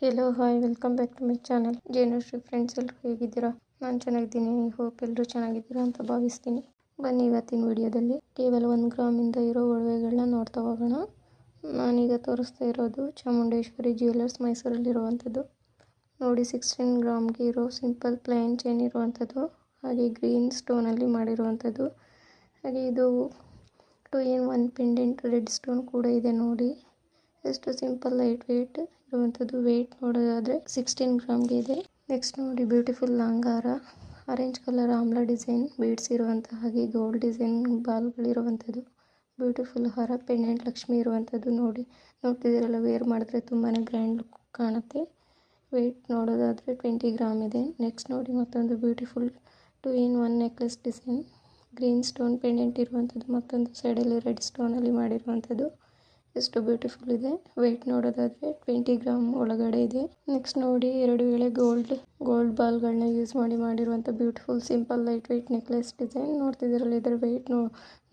Hello hi welcome back to my channel Jenushree friends. ಎಲ್ಲರೂ ಹೇಗಿದ್ದೀರಾ? ನಾನು ಚೆನ್ನಾಗಿದ್ದೀನಿ. ಹೋಪ್ ಎಲ್ಲರೂ ಚೆನ್ನಾಗಿದ್ದೀರಾ ಅಂತ ಭಾವಿಸ್ತೀನಿ. ಬನ್ನಿ ಇವತ್ತಿನ ವಿಡಿಯೋದಲ್ಲಿ ಕೇವಲ 1 ಗ್ರಾಮಿಂದ ಇರೋ ಒಡವೆಗಳನ್ನ ನೋಡ್ತಾ ಹೋಗೋಣ. ನಾನೀಗ ತೋರಿಸ್ತಾ ಇರೋದು ಚಾಮುಂಡೇಶ್ವರಿ ಜ್ಯುವೆಲರ್ಸ್ ಮೈಸೂರಲ್ಲಿರುವಂಥದ್ದು. ನೋಡಿ, 16 ಗ್ರಾಮ್ಗೆ ಇರೋ ಸಿಂಪಲ್ ಪ್ಲೈನ್ ಚೈನ್ ಇರುವಂಥದ್ದು, ಹಾಗೆ ಗ್ರೀನ್ ಸ್ಟೋನಲ್ಲಿ ಮಾಡಿರುವಂಥದ್ದು. ಹಾಗೆ ಇದು 2 in 1 ಪೆಂಡೆಂಟ್ ರೆಡ್ ಸ್ಟೋನ್ ಕೂಡ ಇದೆ. ನೋಡಿ ಎಷ್ಟು ಸಿಂಪಲ್ ಲೈಟ್ ವೆಯ್ಟ್ ಇರುವಂಥದ್ದು. ವೆಯ್ಟ್ ನೋಡೋದಾದರೆ 16 ಗ್ರಾಮ್ಗೆ ಇದೆ. ನೆಕ್ಸ್ಟ್ ನೋಡಿ, ಬ್ಯೂಟಿಫುಲ್ ಲಾಂಗ್ ಹಾರ, orange colour amla design beads ಇರುವಂಥ ಹಾಗೆ ಗೋಲ್ಡ್ ಡಿಸೈನ್ ಬಾಲ್ಗಳಿರುವಂಥದ್ದು ಬ್ಯೂಟಿಫುಲ್ ಹಾರ. ಪೆಂಡೆಂಟ್ ಲಕ್ಷ್ಮಿ ಇರುವಂಥದ್ದು. ನೋಡ್ತಿದ್ದೀರಲ್ಲ, ವೇರ್ ಮಾಡಿದ್ರೆ ತುಂಬಾ ಗ್ರ್ಯಾಂಡ್ ಲುಕ್ ಕಾಣುತ್ತೆ. ವೆಯ್ಟ್ ನೋಡೋದಾದರೆ 20 ಗ್ರಾಮ್ ಇದೆ. ನೆಕ್ಸ್ಟ್ ನೋಡಿ, ಮತ್ತೊಂದು beautiful 2 in 1 necklace design, green stone pendant ಇರುವಂಥದ್ದು, ಮತ್ತೊಂದು ಸೈಡಲ್ಲಿ ರೆಡ್ ಸ್ಟೋನಲ್ಲಿ ಮಾಡಿರುವಂಥದ್ದು. ಎಷ್ಟು ಬ್ಯೂಟಿಫುಲ್ ಇದೆ. ವೆಯ್ಟ್ ನೋಡೋದಾದರೆ 20 ಗ್ರಾಮ್ ಒಳಗಡೆ ಇದೆ. ನೆಕ್ಸ್ಟ್ ನೋಡಿ, 2 ಎಳೆ ಗೋಲ್ಡ್ ಬಾಲ್ಗಳನ್ನ ಯೂಸ್ ಮಾಡಿರುವಂಥ beautiful simple light weight necklace design. ನೋಡ್ತಿದ್ದೀರಲ್ಲ, ಇದರ ವೆಯ್ಟ್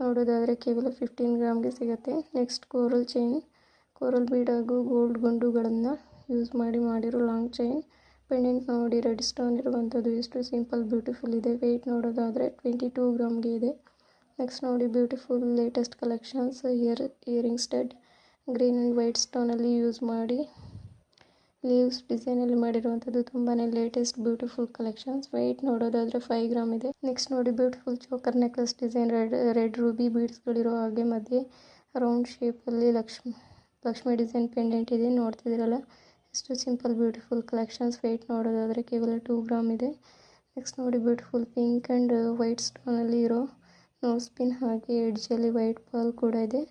ನೋಡೋದಾದರೆ ಕೇವಲ 15 ಗ್ರಾಮ್ಗೆ ಸಿಗುತ್ತೆ. ನೆಕ್ಸ್ಟ್ ಕೋರಲ್ ಬೀಡ್ ಹಾಗೂ ಗೋಲ್ಡ್ ಗುಂಡುಗಳನ್ನು ಯೂಸ್ ಮಾಡಿರೋ ಲಾಂಗ್ ಚೈನ್. ಪೆಂಡೆಂಟ್ ನೋಡಿ, ರೆಡ್ ಸ್ಟೋನ್ ಇರುವಂಥದ್ದು ಎಷ್ಟು ಸಿಂಪಲ್ ಬ್ಯೂಟಿಫುಲ್ ಇದೆ. ವೆಯ್ಟ್ ನೋಡೋದಾದರೆ 22 ಗ್ರಾಮ್ಗೆ ಇದೆ. ನೆಕ್ಸ್ಟ್ ನೋಡಿ, beautiful latest collections earring stud green and white ಸ್ಟೋನಲ್ಲಿ ಯೂಸ್ ಮಾಡಿ ಲೀವ್ಸ್ ಡಿಸೈನಲ್ಲಿ ಮಾಡಿರುವಂಥದ್ದು. ತುಂಬಾ ಲೇಟೆಸ್ಟ್ ಬ್ಯೂಟಿಫುಲ್ ಕಲೆಕ್ಷನ್ಸ್. ವೆಯ್ಟ್ ನೋಡೋದಾದರೆ 5 ಗ್ರಾಮ್ ಇದೆ. ನೆಕ್ಸ್ಟ್ ನೋಡಿ, beautiful choker necklace design, red ruby ಬೀಡ್ಸ್ಗಳಿರೋ ಹಾಗೆ ಮಧ್ಯೆ ರೌಂಡ್ ಶೇಪಲ್ಲಿ ಲಕ್ಷ್ಮಿ ಡಿಸೈನ್ ಪೆಂಡೆಂಟ್ ಇದೆ. ನೋಡ್ತಿದ್ದೀರಲ್ಲ, ಎಷ್ಟು ಸಿಂಪಲ್ ಬ್ಯೂಟಿಫುಲ್ ಕಲೆಕ್ಷನ್ಸ್. ವೆಯ್ಟ್ ನೋಡೋದಾದರೆ ಕೇವಲ 2 ಗ್ರಾಮ್ ಇದೆ. ನೆಕ್ಸ್ಟ್ ನೋಡಿ, ಬ್ಯೂಟಿಫುಲ್ ಪಿಂಕ್ ಆ್ಯಂಡ್ ವೈಟ್ ಸ್ಟೋನಲ್ಲಿ ಇರೋ ನೋಸ್ ಪಿನ್ ಹಾಗೆ ಎಡ್ಜಲ್ಲಿ ವೈಟ್ ಬಾಲ್ ಕೂಡ ಇದೆ.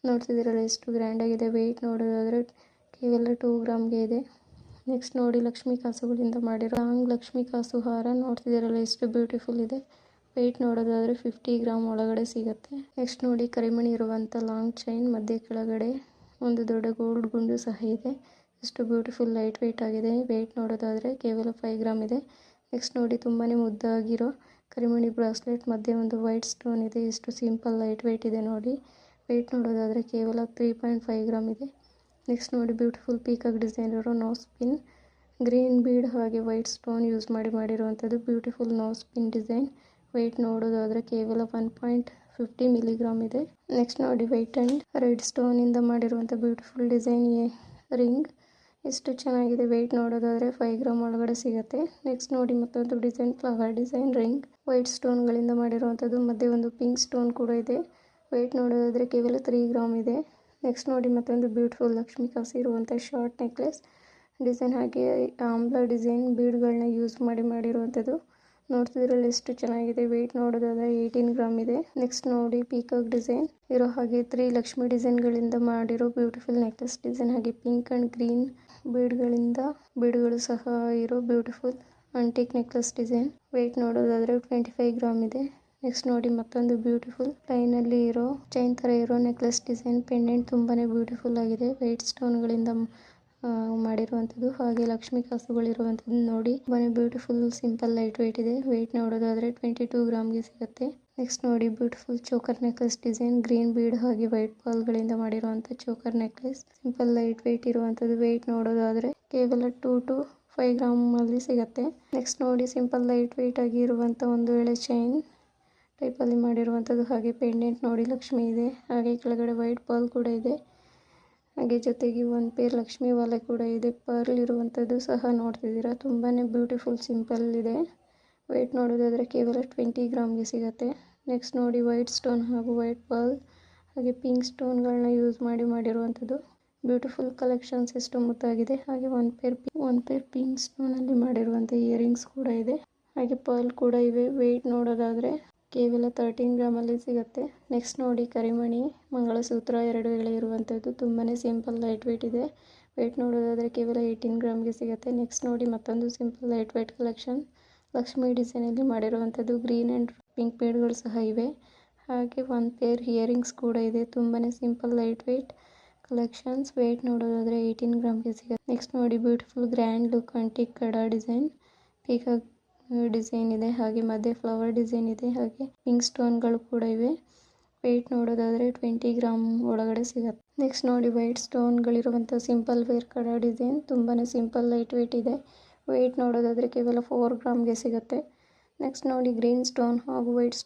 ನೋಡ್ತಿದ್ದೀರಲ್ಲ, ಎಷ್ಟು ಗ್ರ್ಯಾಂಡ್ ಆಗಿದೆ. ವೆಯ್ಟ್ ನೋಡೋದಾದರೆ ಕೇವಲ 2 ಗ್ರಾಮ್ಗೆ ಇದೆ. ನೆಕ್ಸ್ಟ್ ನೋಡಿ, ಲಕ್ಷ್ಮೀ ಕಾಸುಗಳಿಂದ ಮಾಡಿರೋ ಲಾಂಗ್ ಲಕ್ಷ್ಮೀ ಕಾಸು ಹಾರ. ನೋಡ್ತಿದ್ದೀರಲ್ಲ, ಎಷ್ಟು ಬ್ಯೂಟಿಫುಲ್ ಇದೆ. ವೆಯ್ಟ್ ನೋಡೋದಾದರೆ 50 ಗ್ರಾಮ್ ಒಳಗಡೆ ಸಿಗುತ್ತೆ. ನೆಕ್ಸ್ಟ್ ನೋಡಿ, ಕರಿಮಣಿ ಇರುವಂಥ ಲಾಂಗ್ ಚೈನ್, ಮಧ್ಯೆ ಕೆಳಗಡೆ ಒಂದು ದೊಡ್ಡ ಗೋಲ್ಡ್ ಗುಂಡು ಸಹ ಇದೆ. ಎಷ್ಟು ಬ್ಯೂಟಿಫುಲ್ ಲೈಟ್ ವೆಯ್ಟ್ ಆಗಿದೆ. ವೆಯ್ಟ್ ನೋಡೋದಾದರೆ ಕೇವಲ 5 ಗ್ರಾಮ್ ಇದೆ. ನೆಕ್ಸ್ಟ್ ನೋಡಿ, ತುಂಬಾ ಮುದ್ದಾಗಿರೋ ಕರಿಮಣಿ ಬ್ರಾಸ್ಲೆಟ್, ಮಧ್ಯೆ ಒಂದು ವೈಟ್ ಸ್ಟೋನ್ ಇದೆ. ಎಷ್ಟು ಸಿಂಪಲ್ ಲೈಟ್ ವೆಯ್ಟ್ ಇದೆ ನೋಡಿ. ವೆಯ್ಟ್ ನೋಡೋದಾದರೆ ಕೇವಲ 3.5 ಗ್ರಾಮ್ ಇದೆ. ನೆಕ್ಸ್ಟ್ ನೋಡಿ, ಬ್ಯೂಟಿಫುಲ್ ಪೀಕಾಕ್ ಡಿಸೈನ್ ಇರೋ ನೋಸ್ ಪಿನ್, ಗ್ರೀನ್ ಬೀಡ್ ಹಾಗೆ ವೈಟ್ ಸ್ಟೋನ್ ಯೂಸ್ ಮಾಡಿರುವಂಥದ್ದು beautiful nose pin design. Weight ನೋಡೋದಾದರೆ ಕೇವಲ 1.50 ಮಿಲಿಗ್ರಾಮ್ ಇದೆ. ನೆಕ್ಸ್ಟ್ ನೋಡಿ, ವೈಟ್ ಆ್ಯಂಡ್ ರೆಡ್ ಸ್ಟೋನಿಂದ ಮಾಡಿರುವಂಥ ಬ್ಯೂಟಿಫುಲ್ ಡಿಸೈನ್ ರಿಂಗ್. ಎಷ್ಟು ಚೆನ್ನಾಗಿದೆ. ವೆಯ್ಟ್ ನೋಡೋದಾದರೆ 5 ಗ್ರಾಮ್ ಒಳಗಡೆ ಸಿಗುತ್ತೆ. ನೆಕ್ಸ್ಟ್ ನೋಡಿ, ಮತ್ತೊಂದು design flower design ring, white ಸ್ಟೋನ್ಗಳಿಂದ ಮಾಡಿರುವಂಥದ್ದು, ಮಧ್ಯೆ ಒಂದು ಪಿಂಕ್ ಸ್ಟೋನ್ ಕೂಡ ಇದೆ. ವೆಯ್ಟ್ ನೋಡೋದಾದರೆ ಕೇವಲ 3 ಗ್ರಾಮ್ ಇದೆ. ನೆಕ್ಸ್ಟ್ ನೋಡಿ, ಮತ್ತೊಂದು ಬ್ಯೂಟಿಫುಲ್ ಲಕ್ಷ್ಮೀ ಕಾಸು ಇರುವಂಥ ಶಾರ್ಟ್ ನೆಕ್ಲೆಸ್ ಡಿಸೈನ್, ಹಾಗೆ ಆಮ್ಲಾ ಡಿಸೈನ್ ಬೀಡ್ಗಳನ್ನ ಯೂಸ್ ಮಾಡಿರುವಂಥದ್ದು. ನೋಡ್ತಿದ್ರಲ್ಲಿ ಎಷ್ಟು ಚೆನ್ನಾಗಿದೆ. ವೆಯ್ಟ್ ನೋಡೋದಾದರೆ 18 ಗ್ರಾಮ್ ಇದೆ. ನೆಕ್ಸ್ಟ್ ನೋಡಿ, ಪೀಕಾಕ್ ಡಿಸೈನ್ ಇರೋ ಹಾಗೆ 3 ಲಕ್ಷ್ಮಿ ಡಿಸೈನ್ಗಳಿಂದ ಮಾಡಿರೋ ಬ್ಯೂಟಿಫುಲ್ ನೆಕ್ಲೆಸ್ ಡಿಸೈನ್, ಹಾಗೆ ಪಿಂಕ್ ಆ್ಯಂಡ್ ಗ್ರೀನ್ ಬೀಡ್ಗಳು ಸಹ ಇರೋ ಬ್ಯೂಟಿಫುಲ್ ಅಂಟಿಕ್ ನೆಕ್ಲೆಸ್ ಡಿಸೈನ್. ವೆಯ್ಟ್ ನೋಡೋದಾದರೆ 25 ಗ್ರಾಮ್ ಇದೆ. ನೆಕ್ಸ್ಟ್ ನೋಡಿ, ಮತ್ತೊಂದು ಬ್ಯೂಟಿಫುಲ್ ಲೈನಲ್ಲಿ ಇರೋ ಚೈನ್ ಥರ ಇರೋ ನೆಕ್ಲೆಸ್ ಡಿಸೈನ್, ಪೆಂಡೆಂಟ್ ತುಂಬಾ ಬ್ಯೂಟಿಫುಲ್ ಆಗಿದೆ. ವೈಟ್ ಸ್ಟೋನ್ಗಳಿಂದ ಮಾಡಿರುವಂಥದ್ದು, ಹಾಗೆ ಲಕ್ಷ್ಮೀ ಕಾಸುಗಳಿರುವಂಥದ್ದು. ನೋಡಿ, ತುಂಬಾ ಬ್ಯೂಟಿಫುಲ್ ಸಿಂಪಲ್ ಲೈಟ್ ವೆಯ್ಟ್ ಇದೆ. ವೆಯ್ಟ್ ನೋಡೋದಾದರೆ 22 ಗ್ರಾಮ್ಗೆ ಸಿಗುತ್ತೆ. ನೆಕ್ಸ್ಟ್ ನೋಡಿ, beautiful choker necklace design, green bead ಹಾಗೆ ವೈಟ್ ಬಾಲ್ಗಳಿಂದ ಮಾಡಿರುವಂಥ choker necklace, simple light weight ಇರುವಂಥದ್ದು. ವೆಯ್ಟ್ ನೋಡೋದಾದರೆ ಕೇವಲ 2 to 5 ಗ್ರಾಮ್ ಅಲ್ಲಿ ಸಿಗುತ್ತೆ. ನೆಕ್ಸ್ಟ್ ನೋಡಿ, ಸಿಂಪಲ್ ಲೈಟ್ ವೆಯ್ಟ್ ಆಗಿ ಇರುವಂಥ ಒಂದು ಎಳೆ ಚೈನ್ ಟೈಪಲ್ಲಿ ಮಾಡಿರುವಂಥದ್ದು, ಹಾಗೆ ಪೆಂಡೆಂಟ್ ನೋಡಿ ಲಕ್ಷ್ಮಿ ಇದೆ, ಹಾಗೆ ಕೆಳಗಡೆ ವೈಟ್ ಬಾಲ್ ಕೂಡ ಇದೆ, ಹಾಗೆ ಜೊತೆಗೆ ಒಂದು ಪೇರ್ ಲಕ್ಷ್ಮಿ ವಾಲೆ ಕೂಡ ಇದೆ. ಪರ್ಲ್ ಇರುವಂಥದ್ದು ಸಹ ನೋಡ್ತಿದ್ದೀರಾ. ತುಂಬಾ ಬ್ಯೂಟಿಫುಲ್ ಸಿಂಪಲ್ ಇದೆ. ವೆಯ್ಟ್ ನೋಡೋದಾದರೆ ಕೇವಲ 20 ಗ್ರಾಮ್ಗೆ ಸಿಗುತ್ತೆ. ನೆಕ್ಸ್ಟ್ ನೋಡಿ, ವೈಟ್ ಸ್ಟೋನ್ ಹಾಗೂ ವೈಟ್ ಬಾಲ್ ಹಾಗೆ ಪಿಂಕ್ ಸ್ಟೋನ್ಗಳನ್ನ ಯೂಸ್ ಮಾಡಿರುವಂಥದ್ದು ಬ್ಯೂಟಿಫುಲ್ ಕಲೆಕ್ಷನ್ಸ್. ಎಷ್ಟು ಮುದ್ದಾಗಿದೆ. ಹಾಗೆ ಒಂದು ಪೇರ್ ಪಿಂಕ್ ಸ್ಟೋನಲ್ಲಿ ಮಾಡಿರುವಂಥ ಇಯರಿಂಗ್ಸ್ ಕೂಡ ಇದೆ, ಹಾಗೆ ಪರ್ಲ್ ಕೂಡ ಇವೆ. ವೆಯ್ಟ್ ನೋಡೋದಾದರೆ ಕೇವಲ 13 ಗ್ರಾಮಲ್ಲಿ ಸಿಗುತ್ತೆ. ನೆಕ್ಸ್ಟ್ ನೋಡಿ, ಕರಿಮಣಿ ಮಂಗಳಸೂತ್ರ 2 ಎಳೆ ಇರುವಂಥದ್ದು, ತುಂಬಾ ಸಿಂಪಲ್ ಲೈಟ್ ವೆಯ್ಟ್ ಇದೆ. ವೆಯ್ಟ್ ನೋಡೋದಾದರೆ ಕೇವಲ 18 ಗ್ರಾಮ್ಗೆ ಸಿಗುತ್ತೆ. ನೆಕ್ಸ್ಟ್ ನೋಡಿ, ಮತ್ತೊಂದು simple light weight collection, Lakshmi ಡಿಸೈನಲ್ಲಿ ಮಾಡಿರುವಂಥದ್ದು, ಗ್ರೀನ್ ಆ್ಯಂಡ್ ಪಿಂಕ್ ಬೀಡ್ಗಳು ಸಹ ಇವೆ, ಹಾಗೆ ಒಂದು ಪೇರ್ ಇಯರಿಂಗ್ಸ್ ಕೂಡ ಇದೆ. ತುಂಬಾ simple light weight collections. Weight ನೋಡೋದಾದರೆ 18 ಗ್ರಾಮ್ಗೆ ಸಿಗುತ್ತೆ. ನೆಕ್ಸ್ಟ್ ನೋಡಿ, ಬ್ಯೂಟಿಫುಲ್ ಗ್ರ್ಯಾಂಡ್ ಲುಕ್ ಅಂಟಿಕ್ ಕಡ ಡಿಸೈನ್, ಪೀಕಾಕ್ ಡಿಸೈನ್ ಇದೆ, ಹಾಗೆ ಮಧ್ಯೆ ಫ್ಲವರ್ ಡಿಸೈನ್ ಇದೆ, ಹಾಗೆ ಪಿಂಕ್ ಸ್ಟೋನ್ಗಳು ಕೂಡ ಇವೆ. ವೆಯ್ಟ್ ನೋಡೋದಾದರೆ 20 ಗ್ರಾಮ್ ಒಳಗಡೆ ಸಿಗುತ್ತೆ. ನೆಕ್ಸ್ಟ್ ನೋಡಿ ವೈಟ್ ಸ್ಟೋನ್ಗಳಿರುವಂಥ ಸಿಂಪಲ್ ವೇರ್ ಕಡ ಡಿಸೈನ್. ತುಂಬಾ ಸಿಂಪಲ್ ಲೈಟ್ ವೆಯ್ಟ್ ಇದೆ. ವೆಯ್ಟ್ ನೋಡೋದಾದರೆ ಕೇವಲ 4 ಗ್ರಾಮ್ಗೆ ಸಿಗುತ್ತೆ. ನೆಕ್ಸ್ಟ್ ನೋಡಿ ಗ್ರೀನ್ ಸ್ಟೋನ್ ಹಾಗೂ ವೈಟ್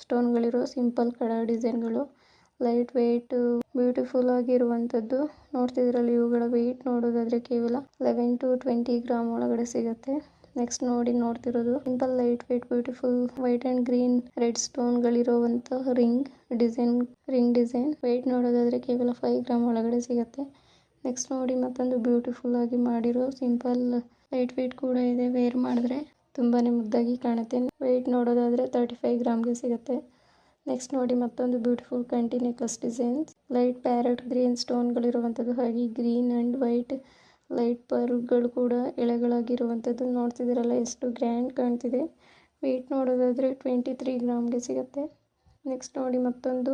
ಸ್ಟೋನ್ಗಳಿರೋ ಸಿಂಪಲ್ ಕಡ ಡಿಸೈನ್ಗಳು. ಲೈಟ್ ವೆಯ್ಟ್ ಬ್ಯೂಟಿಫುಲ್ ಆಗಿರುವಂಥದ್ದು. ನೋಡ್ತಿದ್ರಲ್ಲಿ ಇವುಗಳ ವೆಯ್ಟ್ ನೋಡೋದಾದರೆ ಕೇವಲ 11 to 20 ಗ್ರಾಮ್ ಒಳಗಡೆ ಸಿಗುತ್ತೆ. ನೆಕ್ಸ್ಟ್ ನೋಡ್ತಿರೋದು simple light weight beautiful white and green red ಸ್ಟೋನ್ಗಳಿರುವಂತಹ ರಿಂಗ್ ಡಿಸೈನ್. ವೆಯ್ಟ್ ನೋಡೋದಾದರೆ ಕೇವಲ 5 ಗ್ರಾಮ್ ಒಳಗಡೆ ಸಿಗುತ್ತೆ. ನೆಕ್ಸ್ಟ್ ನೋಡಿ ಮತ್ತೊಂದು ಬ್ಯೂಟಿಫುಲ್ ಆಗಿ ಮಾಡಿರೋ ಸಿಂಪಲ್ ಲೈಟ್ ವೆಯ್ಟ್ ಕೂಡ ಇದೆ. ವೇರ್ ಮಾಡಿದ್ರೆ ತುಂಬಾನೇ ಮುದ್ದಾಗಿ ಕಾಣುತ್ತೆ. ವೆಯ್ಟ್ ನೋಡೋದಾದರೆ 35 ಗ್ರಾಮ್ಗೆ ಸಿಗುತ್ತೆ. ನೆಕ್ಸ್ಟ್ ನೋಡಿ ಮತ್ತೊಂದು ಬ್ಯೂಟಿಫುಲ್ ಕಂಟಿ necklace designs. Light parrot green ಸ್ಟೋನ್ಗಳಿರುವಂಥದ್ದು, ಹಾಗೆ ಗ್ರೀನ್ ಅಂಡ್ ವೈಟ್ ಲೈಟ್ ಪರ್ಲ್ಗಳು ಕೂಡ ಎಳೆಗಳಾಗಿರುವಂಥದ್ದು. ನೋಡ್ತಿದ್ದೀರಲ್ಲ ಎಷ್ಟು ಗ್ರ್ಯಾಂಡ್ ಕಾಣ್ತಿದೆ. ವೆಯ್ಟ್ ನೋಡೋದಾದರೆ 23 ಗ್ರಾಮ್ಗೆ ಸಿಗುತ್ತೆ. ನೆಕ್ಸ್ಟ್ ನೋಡಿ ಮತ್ತೊಂದು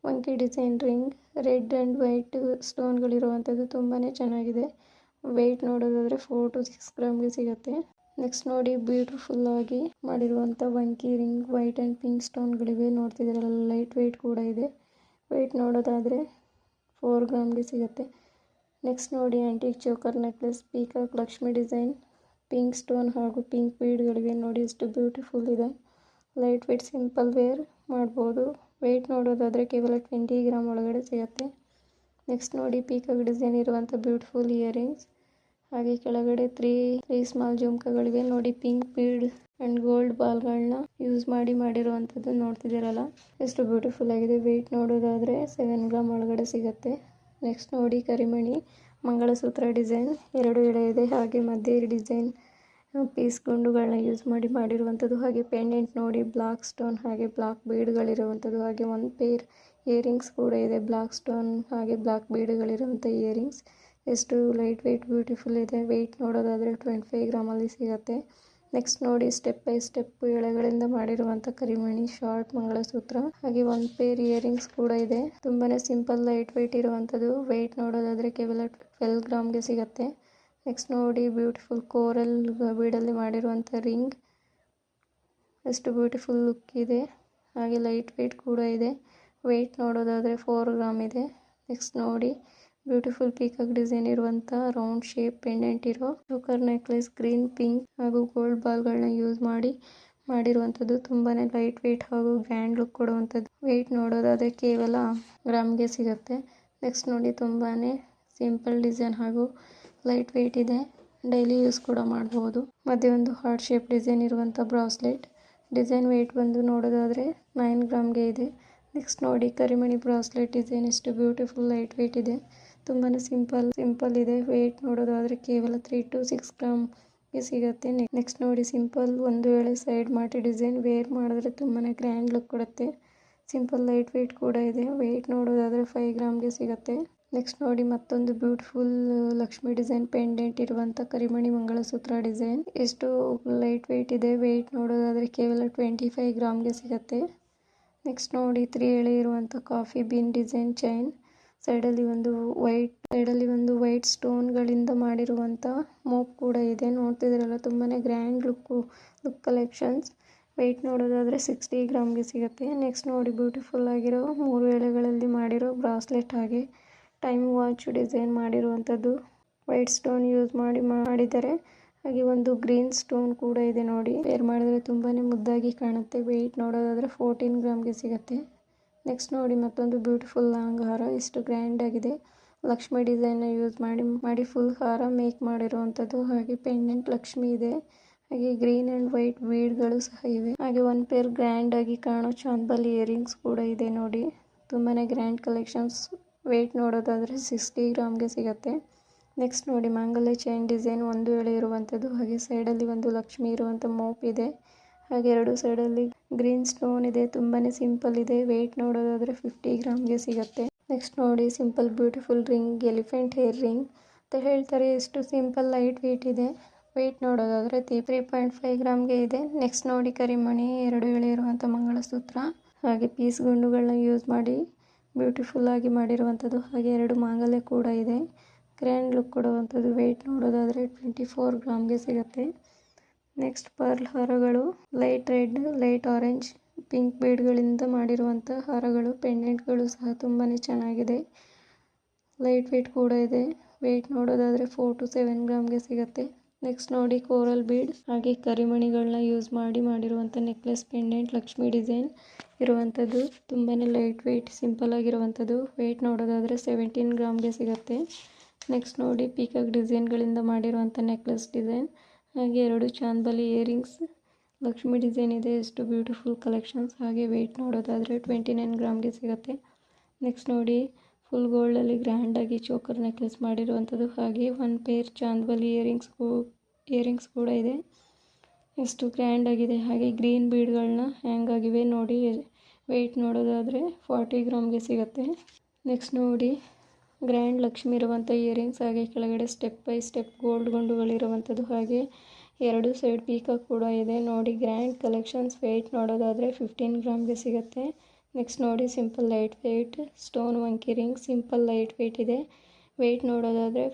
ವಂಕಿ design ring red and white ಸ್ಟೋನ್ಗಳಿರುವಂಥದ್ದು. ತುಂಬಾ ಚೆನ್ನಾಗಿದೆ. ವೆಯ್ಟ್ ನೋಡೋದಾದರೆ 4 to 6 ಗ್ರಾಮ್ಗೆ ಸಿಗುತ್ತೆ. ನೆಕ್ಸ್ಟ್ ನೋಡಿ ಬ್ಯೂಟಿಫುಲ್ ಆಗಿ ಮಾಡಿರುವಂಥ ವಂಕಿ ರಿಂಗ್ ವೈಟ್ ಆ್ಯಂಡ್ ಪಿಂಕ್ ಸ್ಟೋನ್ಗಳಿವೆ. ನೋಡ್ತಿದ್ದೀರಲ್ಲ ಲೈಟ್ ವೆಯ್ಟ್ ಕೂಡ ಇದೆ. ವೆಯ್ಟ್ ನೋಡೋದಾದರೆ 4 ಗ್ರಾಮ್ಗೆ ಸಿಗುತ್ತೆ. ನೆಕ್ಸ್ಟ್ ನೋಡಿ antique choker necklace peacock Lakshmi design. Pink stone ಹಾಗೂ ಪಿಂಕ್ ಬೀಡ್ಗಳಿವೆ. ನೋಡಿ ಎಷ್ಟು ಬ್ಯೂಟಿಫುಲ್ ಇದೆ. ಲೈಟ್ ವೆಯ್ಟ್ ಸಿಂಪಲ್ ವೇರ್ ಮಾಡ್ಬೋದು. ವೆಯ್ಟ್ ನೋಡೋದಾದರೆ ಕೇವಲ 20 ಗ್ರಾಮ್ ಒಳಗಡೆ ಸಿಗುತ್ತೆ. ನೆಕ್ಸ್ಟ್ ನೋಡಿ ಪೀಕಾಕ್ ಡಿಸೈನ್ ಇರುವಂಥ ಬ್ಯೂಟಿಫುಲ್ ಇಯರಿಂಗ್ಸ್. ಹಾಗೆ ಕೆಳಗಡೆ ತ್ರೀ ಸ್ಮಾಲ್ ಜುಮ್ಕಗಳಿವೆ. ನೋಡಿ ಪಿಂಕ್ ಬೀಡ್ ಆ್ಯಂಡ್ ಗೋಲ್ಡ್ ಬಾಲ್ಗಳನ್ನ ಯೂಸ್ ಮಾಡಿರುವಂಥದ್ದು. ನೋಡ್ತಿದ್ದೀರಲ್ಲ ಎಷ್ಟು ಬ್ಯೂಟಿಫುಲ್ ಆಗಿದೆ. ವೆಯ್ಟ್ ನೋಡೋದಾದರೆ 7 ಗ್ರಾಮ್ ಒಳಗಡೆ ಸಿಗುತ್ತೆ. ನೆಕ್ಸ್ಟ್ ನೋಡಿ ಕರಿಮಣಿ ಮಂಗಳಸೂತ್ರ ಡಿಸೈನ್. 2 ಎಳೆ ಇದೆ. ಹಾಗೆ ಮಧ್ಯೆ ಡಿಸೈನ್ ಪೀಸ್ ಗುಂಡುಗಳನ್ನ ಯೂಸ್ ಮಾಡಿರುವಂಥದ್ದು. ಹಾಗೆ ಪೆಂಡೆಂಟ್ ನೋಡಿ ಬ್ಲಾಕ್ ಸ್ಟೋನ್ ಹಾಗೆ ಬ್ಲಾಕ್ ಬೀಡ್ಗಳಿರುವಂಥದ್ದು. ಹಾಗೆ ಒಂದು ಪೇರ್ ಇಯರಿಂಗ್ಸ್ ಕೂಡ ಇದೆ. ಬ್ಲಾಕ್ ಸ್ಟೋನ್ ಹಾಗೆ ಬ್ಲಾಕ್ ಬೀಡ್ಗಳಿರುವಂಥ ಇಯರಿಂಗ್ಸ್. ಎಷ್ಟು ಲೈಟ್ ವೆಯ್ಟ್ ಬ್ಯೂಟಿಫುಲ್ ಇದೆ. ವೆಯ್ಟ್ ನೋಡೋದಾದರೆ 25 ಗ್ರಾಮಲ್ಲಿ ಸಿಗುತ್ತೆ. ನೆಕ್ಸ್ಟ್ ನೋಡಿ ಸ್ಟೆಪ್ ಬೈ ಸ್ಟೆಪ್ ಎಳೆಗಳಿಂದ ಮಾಡಿರುವಂಥ ಕರಿಮಣಿ ಶಾರ್ಟ್ ಮಂಗಳಸೂತ್ರ. ಹಾಗೆ ಒಂದು ಪೇರ್ ಇಯರಿಂಗ್ಸ್ ಕೂಡ ಇದೆ. ತುಂಬಾನೇ ಸಿಂಪಲ್ ಲೈಟ್ ವೆಯ್ಟ್ ಇರುವಂಥದ್ದು. ವೆಯ್ಟ್ ನೋಡೋದಾದರೆ ಕೇವಲ 12 ಗ್ರಾಮ್ಗೆ ಸಿಗುತ್ತೆ. ನೆಕ್ಸ್ಟ್ ನೋಡಿ ಬ್ಯೂಟಿಫುಲ್ ಕೋರಲ್ ಬೀಡಲ್ಲಿ ಮಾಡಿರುವಂಥ ರಿಂಗ್. ಎಷ್ಟು ಬ್ಯೂಟಿಫುಲ್ ಲುಕ್ ಇದೆ. ಹಾಗೆ ಲೈಟ್ ವೆಯ್ಟ್ ಕೂಡ ಇದೆ. ವೆಯ್ಟ್ ನೋಡೋದಾದರೆ 4 ಗ್ರಾಮ್ ಇದೆ. ನೆಕ್ಸ್ಟ್ ನೋಡಿ ಬ್ಯೂಟಿಫುಲ್ ಪೀಕಾಕ್ ಡಿಸೈನ್ ಇರುವಂಥ ರೌಂಡ್ ಶೇಪ್ ಪೆಂಡೆಂಟ್ ಇರೋ ಚೋಕರ್ ನೆಕ್ಲೆಸ್ ಗ್ರೀನ್ ಪಿಂಕ್ ಹಾಗೂ ಗೋಲ್ಡ್ ಬಾಲ್ಗಳನ್ನ ಯೂಸ್ ಮಾಡಿರುವಂಥದ್ದು. ತುಂಬಾನೇ ಲೈಟ್ ವೆಯ್ಟ್ ಹಾಗೂ ಗ್ರ್ಯಾಂಡ್ ಲುಕ್ ಕೊಡುವಂಥದ್ದು. ವೆಯ್ಟ್ ನೋಡೋದಾದರೆ ಕೇವಲ ಗ್ರಾಮ್ಗೆ ಸಿಗುತ್ತೆ. ನೆಕ್ಸ್ಟ್ ನೋಡಿ ತುಂಬಾನೇ ಸಿಂಪಲ್ ಡಿಸೈನ್ ಹಾಗೂ ಲೈಟ್ ವೆಯ್ಟ್ ಇದೆ. ಡೈಲಿ ಯೂಸ್ ಕೂಡ ಮಾಡ್ಬೋದು. ಮಧ್ಯೆ ಒಂದು ಹಾರ್ಟ್ ಶೇಪ್ ಡಿಸೈನ್ ಇರುವಂಥ ಬ್ರಾಸ್ಲೆಟ್ ಡಿಸೈನ್. ವೆಯ್ಟ್ ಬಂದು ನೋಡೋದಾದರೆ 9 ಗ್ರಾಮ್ಗೆ ಇದೆ. ನೆಕ್ಸ್ಟ್ ನೋಡಿ ಕರಿಮಣಿ ಬ್ರಾಸ್ಲೆಟ್ ಡಿಸೈನ್. ಎಷ್ಟು ಬ್ಯೂಟಿಫುಲ್ ಲೈಟ್ ವೆಯ್ಟ್ ಇದೆ. ತುಂಬಾ ಸಿಂಪಲ್ ಇದೆ. ವೆಯ್ಟ್ ನೋಡೋದಾದರೆ ಕೇವಲ 3 to 6 ಗ್ರಾಮ್ಗೆ ಸಿಗುತ್ತೆ. ನೆಕ್ಸ್ಟ್ ನೋಡಿ ಸಿಂಪಲ್ ಒಂದು ಎಳೆ ಸೈಡ್ ಮಾಟಿ ಡಿಸೈನ್. ವೇರ್ ಮಾಡಿದ್ರೆ ತುಂಬಾ ಗ್ರ್ಯಾಂಡ್ ಲುಕ್ ಕೊಡುತ್ತೆ. ಸಿಂಪಲ್ ಲೈಟ್ ವೆಯ್ಟ್ ಕೂಡ ಇದೆ. ವೆಯ್ಟ್ ನೋಡೋದಾದರೆ 5 ಗ್ರಾಮ್ಗೆ ಸಿಗುತ್ತೆ. ನೆಕ್ಸ್ಟ್ ನೋಡಿ ಮತ್ತೊಂದು ಬ್ಯೂಟಿಫುಲ್ ಲಕ್ಷ್ಮಿ ಡಿಸೈನ್ ಪೆಂಡೆಂಟ್ ಇರುವಂಥ ಕರಿಮಣಿ ಮಂಗಳಸೂತ್ರ ಡಿಸೈನ್. ಎಷ್ಟು ಲೈಟ್ ವೆಯ್ಟ್ ಇದೆ. ವೆಯ್ಟ್ ನೋಡೋದಾದರೆ ಕೇವಲ 25 ಗ್ರಾಮ್ಗೆ ಸಿಗುತ್ತೆ. ನೆಕ್ಸ್ಟ್ ನೋಡಿ 3 ಎಳೆ ಇರುವಂಥ ಕಾಫಿ ಬೀನ್ ಡಿಸೈನ್ ಚೈನ್. ಸೈಡಲ್ಲಿ ಒಂದು ವೈಟ್ ಸ್ಟೋನ್ಗಳಿಂದ ಮಾಡಿರುವಂಥ ಮೋಪ್ ಕೂಡ ಇದೆ. ನೋಡ್ತಿದ್ದೀರಲ್ಲ ತುಂಬಾನೇ ಗ್ರ್ಯಾಂಡ್ ಲುಕ್ ಕಲೆಕ್ಷನ್ಸ್. ವೆಯ್ಟ್ ನೋಡೋದಾದರೆ 60 ಗ್ರಾಮ್ಗೆ ಸಿಗುತ್ತೆ. ನೆಕ್ಸ್ಟ್ ನೋಡಿ ಬ್ಯೂಟಿಫುಲ್ ಆಗಿರೋ 3 ಎಳೆಗಳಲ್ಲಿ ಮಾಡಿರೋ ಬ್ರಾಸ್ಲೆಟ್ ಹಾಗೆ ಟೈಮ್ ವಾಚ್ ಡಿಸೈನ್ ಮಾಡಿರುವಂಥದ್ದು. ವೈಟ್ ಸ್ಟೋನ್ ಯೂಸ್ ಮಾಡಿದ್ದಾರೆ. ಹಾಗೆ ಒಂದು ಗ್ರೀನ್ ಸ್ಟೋನ್ ಕೂಡ ಇದೆ. ನೋಡಿ ವೇರ್ ಮಾಡಿದ್ರೆ ತುಂಬಾನೇ ಮುದ್ದಾಗಿ ಕಾಣುತ್ತೆ. ವೆಯ್ಟ್ ನೋಡೋದಾದರೆ 14 ಗ್ರಾಮ್ಗೆ ಸಿಗುತ್ತೆ. ನೆಕ್ಸ್ಟ್ ನೋಡಿ ಮತ್ತೊಂದು ಬ್ಯೂಟಿಫುಲ್ ಲಾಂಗ್ ಹಾರ. ಎಷ್ಟು ಗ್ರ್ಯಾಂಡ್ ಆಗಿದೆ. ಲಕ್ಷ್ಮಿ ಡಿಸೈನ್ನ ಯೂಸ್ ಮಾಡಿ ಫುಲ್ ಹಾರ ಮೇಕ್ ಮಾಡಿರುವಂಥದ್ದು. ಹಾಗೆ ಪೆಂಡೆಂಟ್ ಲಕ್ಷ್ಮಿ ಇದೆ. ಹಾಗೆ ಗ್ರೀನ್ ಆ್ಯಂಡ್ ವೈಟ್ ಬೀಡ್ಗಳು ಸಹ ಇವೆ. ಹಾಗೆ ಒಂದು ಪೇರ್ ಗ್ರ್ಯಾಂಡ್ ಆಗಿ ಕಾಣೋ ಚಾಂದ್ಬಾಲಿ ಇಯರಿಂಗ್ಸ್ ಕೂಡ ಇದೆ. ನೋಡಿ ತುಂಬಾನೇ ಗ್ರ್ಯಾಂಡ್ ಕಲೆಕ್ಷನ್ಸ್. ವೆಯ್ಟ್ ನೋಡೋದಾದರೆ 60 ಗ್ರಾಮ್ಗೆ ಸಿಗುತ್ತೆ. ನೆಕ್ಸ್ಟ್ ನೋಡಿ ಮಾಂಗಲ್ಯ ಚೈನ್ ಡಿಸೈನ್. ಒಂದು ಎಳೆ ಇರುವಂಥದ್ದು. ಹಾಗೆ ಸೈಡಲ್ಲಿ ಒಂದು ಲಕ್ಷ್ಮಿ ಇರುವಂಥ ಮೋಪ್ ಇದೆ. ಹಾಗೆ 2 ಸೈಡಲ್ಲಿ ಗ್ರೀನ್ ಸ್ಟೋನ್ ಇದೆ. ತುಂಬಾನೇ ಸಿಂಪಲ್ ಇದೆ. ವೆಯ್ಟ್ ನೋಡೋದಾದರೆ 50 ಗ್ರಾಮ್ಗೆ ಸಿಗುತ್ತೆ. ನೆಕ್ಸ್ಟ್ ನೋಡಿ simple beautiful ring elephant hair ring ಅಂತ ಹೇಳ್ತಾರೆ. ಎಷ್ಟು ಸಿಂಪಲ್ ಲೈಟ್ ವೆಯ್ಟ್ ಇದೆ. ವೆಯ್ಟ್ ನೋಡೋದಾದರೆ 3.5 ಗ್ರಾಮ್ಗೆ ಇದೆ. ನೆಕ್ಸ್ಟ್ ನೋಡಿ ಕರಿಮಣಿ 2 ಎಳೆ ಇರುವಂಥ ಮಂಗಳಸೂತ್ರ. ಹಾಗೆ ಪೀಸ್ ಗುಂಡುಗಳನ್ನ ಯೂಸ್ ಮಾಡಿ ಬ್ಯೂಟಿಫುಲ್ ಆಗಿ ಮಾಡಿರುವಂಥದ್ದು. ಹಾಗೆ 2 ಮಾಂಗಲ್ಯ ಕೂಡ ಇದೆ. ಗ್ರ್ಯಾಂಡ್ ಲುಕ್ ಕೊಡುವಂಥದ್ದು. ವೆಯ್ಟ್ ನೋಡೋದಾದರೆ 24 ಗ್ರಾಮ್ಗೆ ಸಿಗುತ್ತೆ. ನೆಕ್ಸ್ಟ್ ಪರ್ಲ್ ಹಾರಗಳು light red light orange pink ಬೀಡ್ಗಳಿಂದ ಮಾಡಿರುವಂಥ ಹಾರಗಳು, ಪೆಂಡೆಂಟ್ಗಳು ಸಹ ತುಂಬಾ ಚೆನ್ನಾಗಿದೆ. ಲೈಟ್ ವೆಯ್ಟ್ ಕೂಡ ಇದೆ. ವೆಯ್ಟ್ ನೋಡೋದಾದರೆ 4 to 7 ಗ್ರಾಮ್ಗೆ ಸಿಗುತ್ತೆ. ನೆಕ್ಸ್ಟ್ ನೋಡಿ ಕೋರಲ್ ಬೀಡ್ ಹಾಗೆ ಕರಿಮಣಿಗಳನ್ನ ಯೂಸ್ ಮಾಡಿರುವಂಥ ನೆಕ್ಲೆಸ್ ಪೆಂಡೆಂಟ್, ಲಕ್ಷ್ಮಿ ಡಿಸೈನ್ ಇರುವಂಥದ್ದು. ತುಂಬಾ ಲೈಟ್ ವೆಯ್ಟ್ ಸಿಂಪಲ್ ಆಗಿರುವಂಥದ್ದು. ವೆಯ್ಟ್ ನೋಡೋದಾದರೆ 17 ಗ್ರಾಮ್ಗೆ ಸಿಗುತ್ತೆ. ನೆಕ್ಸ್ಟ್ ನೋಡಿ ಪೀಕಾಕ್ ಡಿಸೈನ್ಗಳಿಂದ ಮಾಡಿರುವಂಥ ನೆಕ್ಲೆಸ್ ಡಿಸೈನ್ ಹಾಗೆ 2 ಚಾಂದ್ಬಲಿ ಇಯರಿಂಗ್ಸ್, ಲಕ್ಷ್ಮಿ ಡಿಸೈನ್ ಇದೆ. ಎಷ್ಟು ಬ್ಯೂಟಿಫುಲ್ ಕಲೆಕ್ಷನ್ಸ್. ಹಾಗೆ ವೆಯ್ಟ್ ನೋಡೋದಾದರೆ 29 ಗ್ರಾಮ್ಗೆ ಸಿಗುತ್ತೆ. ನೆಕ್ಸ್ಟ್ ನೋಡಿ ಫುಲ್ ಗೋಲ್ಡಲ್ಲಿ ಗ್ರ್ಯಾಂಡಾಗಿ ಚೋಕರ್ ನೆಕ್ಲೆಸ್ ಮಾಡಿರುವಂಥದ್ದು. ಹಾಗೆ 1 ಪೇರ್ ಚಾಂದ್ಬಲಿ ಇಯರಿಂಗ್ಸ್ ಕೂಡ ಇದೆ. ಎಷ್ಟು ಗ್ರ್ಯಾಂಡ್ ಆಗಿದೆ. ಹಾಗೆ ಗ್ರೀನ್ ಬೀಡ್ಗಳನ್ನ ಹ್ಯಾಂಗ್ ಆಗಿವೆ ನೋಡಿ. ವೆಯ್ಟ್ ನೋಡೋದಾದರೆ 40 ಗ್ರಾಮ್ಗೆ ಸಿಗುತ್ತೆ. ನೆಕ್ಸ್ಟ್ ನೋಡಿ ಗ್ರ್ಯಾಂಡ್ ಲಕ್ಷ್ಮಿ ಇರುವಂಥ ಇಯರಿಂಗ್ಸ್, ಹಾಗೆ ಕೆಳಗಡೆ ಸ್ಟೆಪ್ ಬೈ ಸ್ಟೆಪ್ ಗೋಲ್ಡ್ ಗುಂಡುಗಳಿರುವಂಥದ್ದು. ಹಾಗೆ 2 ಸೈಡ್ ಪೀಕಾಕ್ ಕೂಡ ಇದೆ ನೋಡಿ. Grand collections. ವೆಯ್ಟ್ ನೋಡೋದಾದರೆ 15 ಗ್ರಾಮ್ಗೆ ಸಿಗುತ್ತೆ. ನೆಕ್ಸ್ಟ್ ನೋಡಿ ಸಿಂಪಲ್ ಲೈಟ್ ವೆಯ್ಟ್ ಸ್ಟೋನ್ ವಂಕಿ ರಿಂಗ್, ಸಿಂಪಲ್ ಲೈಟ್ ವೆಯ್ಟ್ ಇದೆ. ವೆಯ್ಟ್ ನೋಡೋದಾದರೆ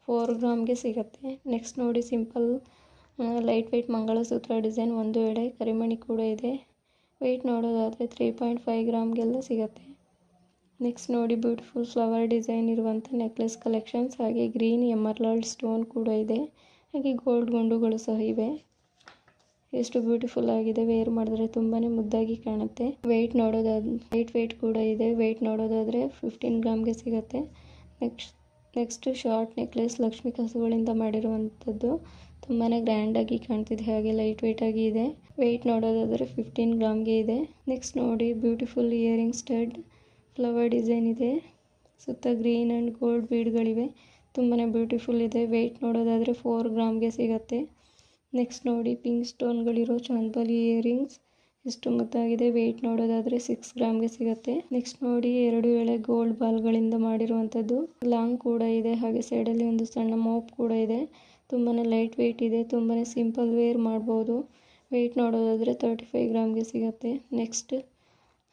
4 ಗ್ರಾಮ್ಗೆ ಸಿಗುತ್ತೆ. ನೆಕ್ಸ್ಟ್ ನೋಡಿ simple light weight mangalsutra design, 1 ಎಳೆ ಕರಿಮಣಿ ಕೂಡ ಇದೆ. ವೆಯ್ಟ್ ನೋಡೋದಾದರೆ 3.5 ಗ್ರಾಮ್ಗೆಲ್ಲ ಸಿಗುತ್ತೆ. ನೆಕ್ಸ್ಟ್ ನೋಡಿ ಬ್ಯೂಟಿಫುಲ್ ಫ್ಲವರ್ ಡಿಸೈನ್ ಇರುವಂಥ ನೆಕ್ಲೆಸ್ ಕಲೆಕ್ಷನ್ಸ್. ಹಾಗೆ ಗ್ರೀನ್ ಎಮರ್ಲ್ಡ್ ಸ್ಟೋನ್ ಕೂಡ ಇದೆ. ಹಾಗೆ ಗೋಲ್ಡ್ ಗುಂಡುಗಳು ಸಹ ಇವೆ. ಎಷ್ಟು ಬ್ಯೂಟಿಫುಲ್ ಆಗಿದೆ. ವೇರ್ ಮಾಡಿದ್ರೆ ತುಂಬಾ ಮುದ್ದಾಗಿ ಕಾಣುತ್ತೆ. ವೆಯ್ಟ್ ಕೂಡ ಇದೆ. ವೆಯ್ಟ್ ನೋಡೋದಾದರೆ 15 ಗ್ರಾಮ್ಗೆ ಸಿಗುತ್ತೆ. ನೆಕ್ಸ್ಟ್ ಶಾರ್ಟ್ ನೆಕ್ಲೆಸ್ ಲಕ್ಷ್ಮಿ ಕಸುಗಳಿಂದ ಮಾಡಿರುವಂಥದ್ದು. ತುಂಬಾ ಗ್ರ್ಯಾಂಡಾಗಿ ಕಾಣ್ತಿದೆ. ಹಾಗೆ ಲೈಟ್ ವೆಯ್ಟ್ ಆಗಿ ಇದೆ. ವೆಯ್ಟ್ ನೋಡೋದಾದರೆ 15 ಗ್ರಾಮ್ಗೆ ಇದೆ. ನೆಕ್ಸ್ಟ್ ನೋಡಿ beautiful earring stud flower design ಇದೆ. ಸುತ್ತ ಗ್ರೀನ್ ಆ್ಯಂಡ್ ಗೋಲ್ಡ್ ಬೀಡ್ಗಳಿವೆ. ತುಂಬಾ ಬ್ಯೂಟಿಫುಲ್ ಇದೆ. ವೆಯ್ಟ್ ನೋಡೋದಾದರೆ 4 ಗ್ರಾಮ್ಗೆ ಸಿಗುತ್ತೆ. ನೆಕ್ಸ್ಟ್ ನೋಡಿ ಪಿಂಕ್ ಸ್ಟೋನ್ಗಳಿರೋ ಚಾಂದ್ಬಲಿ ಇಯರಿಂಗ್ಸ್, ಎಷ್ಟು ಮುದ್ದಾಗಿದೆ. ವೆಯ್ಟ್ ನೋಡೋದಾದರೆ 6 ಗ್ರಾಮ್ಗೆ ಸಿಗುತ್ತೆ. ನೆಕ್ಸ್ಟ್ ನೋಡಿ 2 ಎಳೆ ಗೋಲ್ಡ್ ಬಾಲ್ಗಳಿಂದ ಮಾಡಿರುವಂಥದ್ದು. ಲಾಂಗ್ ಕೂಡ ಇದೆ. ಹಾಗೆ ಸೈಡಲ್ಲಿ ಒಂದು ಸಣ್ಣ ಮೋಪ್ ಕೂಡ ಇದೆ. ತುಂಬಾ ಲೈಟ್ ವೆಯ್ಟ್ ಇದೆ. ತುಂಬಾ ಸಿಂಪಲ್ ವೇರ್ ಮಾಡ್ಬೋದು. ವೆಯ್ಟ್ ನೋಡೋದಾದರೆ 35 ಗ್ರಾಮ್ಗೆ ಸಿಗುತ್ತೆ.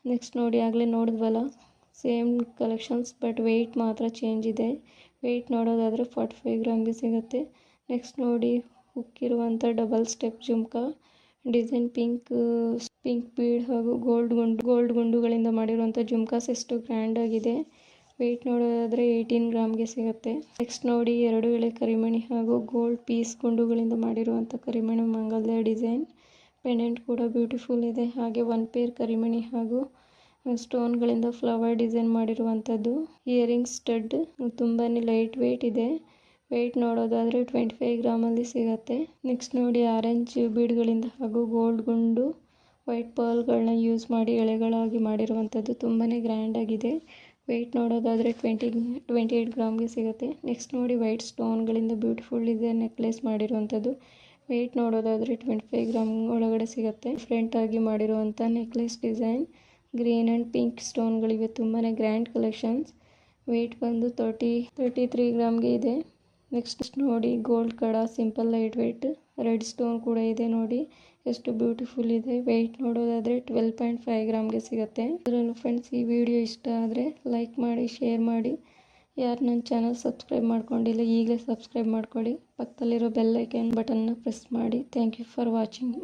ನೆಕ್ಸ್ಟ್ ನೋಡಿ ಆಗಲೇ ನೋಡಿದ್ವಲ್ಲ ಸೇಮ್ ಕಲೆಕ್ಷನ್ಸ್, ಬಟ್ ವೆಯ್ಟ್ ಮಾತ್ರ ಚೇಂಜ್ ಇದೆ. ವೆಯ್ಟ್ ನೋಡೋದಾದರೆ 45 ಗ್ರಾಮ್ಗೆ ಸಿಗುತ್ತೆ. ನೆಕ್ಸ್ಟ್ ನೋಡಿ ಉಕ್ಕಿರುವಂಥ double step jhumka design, pink bead ಹಾಗೂ ಗೋಲ್ಡ್ ಗುಂಡುಗಳಿಂದ ಮಾಡಿರುವಂಥ ಜುಮ್ಕಾಸ್ ಎಷ್ಟು ಗ್ರ್ಯಾಂಡ್ ಆಗಿದೆ. ವೆಯ್ಟ್ ನೋಡೋದಾದರೆ 18 ಗ್ರಾಮ್ಗೆ ಸಿಗುತ್ತೆ. ನೆಕ್ಸ್ಟ್ ನೋಡಿ 2 ಎಳೆ ಕರಿಮಣಿ ಹಾಗೂ ಗೋಲ್ಡ್ ಪೀಸ್ ಗುಂಡುಗಳಿಂದ ಮಾಡಿರುವಂಥ ಕರಿಮಣಿ ಮಂಗಲ್ಯ ಡಿಸೈನ್. ಪೆಂಡೆಂಟ್ ಕೂಡ ಬ್ಯೂಟಿಫುಲ್ ಇದೆ. ಹಾಗೆ 1 ಪೇರ್ ಕರಿಮಣಿ ಹಾಗೂ ಸ್ಟೋನ್ಗಳಿಂದ ಫ್ಲವರ್ ಡಿಸೈನ್ ಮಾಡಿರುವಂಥದ್ದು. ಇಯರಿಂಗ್ ಸ್ಟಡ್ ತುಂಬಾ ಲೈಟ್ ವೆಯ್ಟ್ ಇದೆ. ವೆಯ್ಟ್ ನೋಡೋದಾದರೆ 25 ಗ್ರಾಮಲ್ಲಿ ಸಿಗುತ್ತೆ. ನೆಕ್ಸ್ಟ್ ನೋಡಿ ಆರೆಂಜ್ ಬೀಡ್ಗಳಿಂದ ಹಾಗೂ ಗೋಲ್ಡ್ ಗುಂಡು ವೈಟ್ ಪರ್ಲ್ಗಳನ್ನ ಯೂಸ್ ಮಾಡಿ ಎಳೆಗಳಾಗಿ ಮಾಡಿರುವಂಥದ್ದು. ತುಂಬಾ ಗ್ರ್ಯಾಂಡ್ ಆಗಿದೆ. ವೆಯ್ಟ್ ನೋಡೋದಾದರೆ 28 ಗ್ರಾಮ್ಗೆ ಸಿಗುತ್ತೆ. ನೆಕ್ಸ್ಟ್ ನೋಡಿ ವೈಟ್ ಸ್ಟೋನ್ಗಳಿಂದ ಬ್ಯೂಟಿಫುಲ್ ಡಿಸೈನ್ ನೆಕ್ಲೆಸ್ ಮಾಡಿರುವಂಥದ್ದು. ವೆಯ್ಟ್ ನೋಡೋದಾದರೆ 25 ಗ್ರಾಮ್ ಒಳಗಡೆ ಸಿಗುತ್ತೆ. ಡಿಫ್ರೆಂಟ್ ಆಗಿ ಮಾಡಿರುವಂಥ necklace design, green and pink ಸ್ಟೋನ್ಗಳಿವೆ. ತುಂಬಾ ಗ್ರ್ಯಾಂಡ್ ಕಲೆಕ್ಷನ್ಸ್. ವೆಯ್ಟ್ ಬಂದು 33 ಗ್ರಾಮ್ಗೆ ಇದೆ. ನೆಕ್ಸ್ಟ್ ನೋಡಿ gold kada, simple light weight red stone ಕೂಡ ಇದೆ ನೋಡಿ. ಎಷ್ಟು ಬ್ಯೂಟಿಫುಲ್ ಇದೆ. ವೆಯ್ಟ್ ನೋಡೋದಾದರೆ 12.5 ಗ್ರಾಮ್ಗೆ ಸಿಗುತ್ತೆ. ಅದರಲ್ಲೂ ಫ್ರೆಂಡ್ಸ್ ಈ ವಿಡಿಯೋ ಇಷ್ಟ ಆದರೆ ಲೈಕ್ ಮಾಡಿ, ಶೇರ್ ಮಾಡಿ. ಯಾರು ನನ್ನ ಚಾನಲ್ ಸಬ್ಸ್ಕ್ರೈಬ್ ಮಾಡ್ಕೊಂಡಿಲ್ಲ ಈಗಲೇ ಸಬ್ಸ್ಕ್ರೈಬ್ ಮಾಡ್ಕೊಳ್ಳಿ. ಪಕ್ಕದಲ್ಲಿರೋ ಬೆಲ್ ಐಕಾನ್ ಬಟನ್ನ ಪ್ರೆಸ್ ಮಾಡಿ. Thank you for watching.